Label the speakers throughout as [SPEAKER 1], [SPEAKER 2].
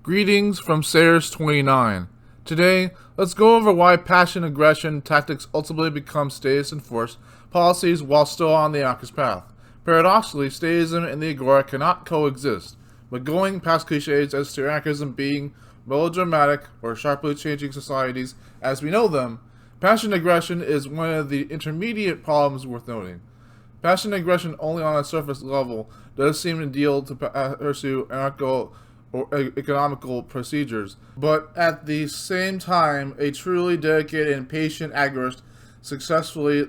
[SPEAKER 1] Greetings from Caerus29. Today, let's go over why passion aggression tactics ultimately become status enforced policies while still on the anarchist path. Paradoxically, statism and the agora cannot coexist, but going past cliches as to anarchism being melodramatic or sharply changing societies as we know them, passion aggression is one of the intermediate problems worth noting. Passion aggression only on a surface level does seem to deal to pursue anarcho or economical procedures, but at the same time, a truly dedicated and patient agorist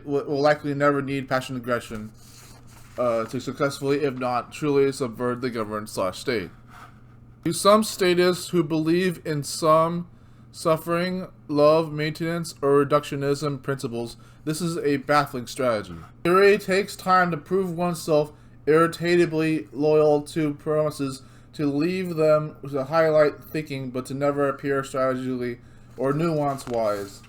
[SPEAKER 1] will likely never need passion aggression to successfully, if not truly, subvert the government/state. To some statists who believe in some suffering, love, maintenance, or reductionism principles, this is a baffling strategy. It really takes time to prove oneself irritably loyal to promises, to leave them to highlight thinking, but to never appear strategically or nuance-wise.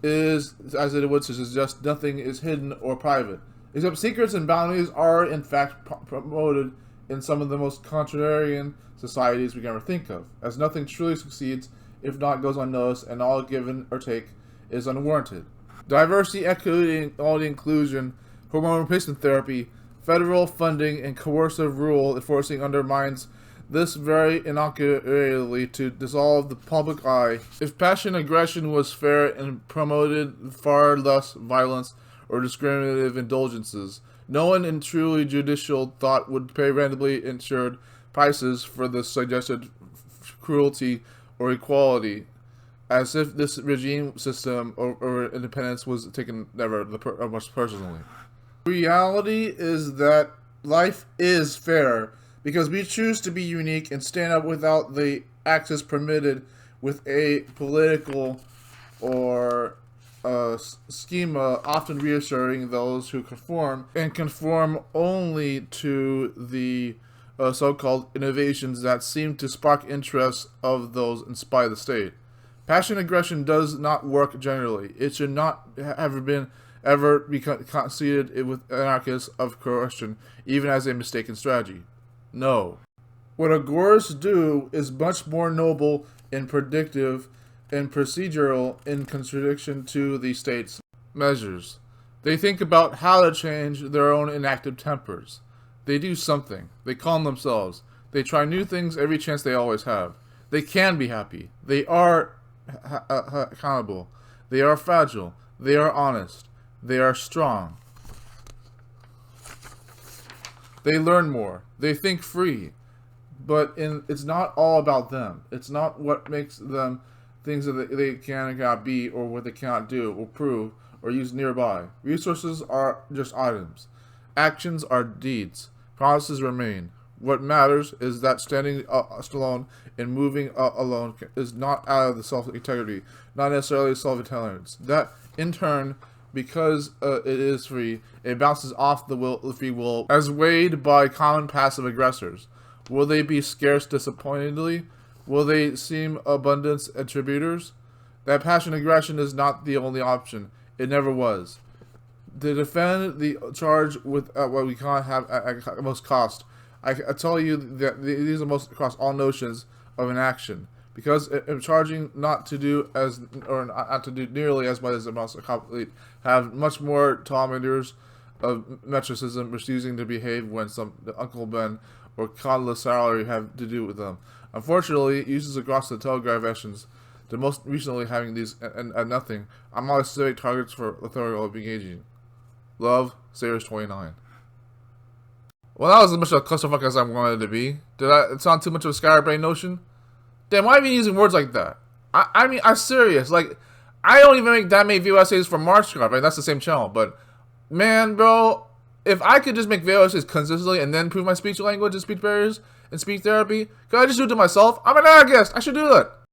[SPEAKER 1] It is, as it would suggest, nothing is hidden or private, except secrets and boundaries are in fact promoted in some of the most contrarian societies we can ever think of, as nothing truly succeeds if not goes unnoticed, and all given or take is unwarranted. Diversity, equity, and equality, inclusion, hormone replacement therapy, federal funding, and coercive rule enforcing undermines this very innocuously to dissolve the public eye. If passion aggression was fair and promoted far less violence or discriminative indulgences, no one in truly judicial thought would pay randomly insured prices for the suggested cruelty or equality, as if this regime system or independence was taken never much personally. Reality is that life is fair because we choose to be unique and stand up without the access permitted with a political or schema, often reassuring those who conform and conform only to the so-called innovations that seem to spark interest of those inspire the state. Passion aggression does not work generally. It should not have been ever be conceded with anarchists of coercion, even as a mistaken strategy. No. What Agorists do is much more noble and predictive and procedural in contradiction to the state's measures. They think about how to change their own inactive tempers. They do something. They calm themselves. They try new things every chance they always have. They can be happy. They are accountable. They are fragile. They are honest. They are strong. They learn more. They think free. But it's not all about them. It's not what makes them things that they can and cannot be, or what they cannot do, or prove, or use nearby. Resources are just items. Actions are deeds. Promises remain. What matters is that standing alone and moving alone is not out of the self-integrity, not necessarily self-intelligence. That, in turn, because it is free, it bounces off the free will as weighed by common passive aggressors. Will they be scarce disappointingly? Will they seem abundance attributors? That passion aggression is not the only option. It never was. To defend the charge with what we can't have at most cost, I tell you that these are most across all notions of an action, because charging not to do as or not to do nearly as much as it must complete have much more kilometers of metricism, refusing to behave when some Uncle Ben or Conless salary have to do with them. Unfortunately, it uses across the telegraph actions, to most recently having these and nothing. I'm not specific targets for authorial engaging. Love, Caerus29. Well, that was as much of a clusterfuck as I wanted it to be. Did it sound too much of a scatterbrain notion? Damn, why are you using words like that? I mean, I'm serious. Like, I don't even make that many video essays for Marchcraft, right? That's the same channel. But, man, bro, if I could just make video essays consistently and then prove my speech language and speech barriers and speech therapy, could I just do it to myself? I'm an anarchist. I should do it.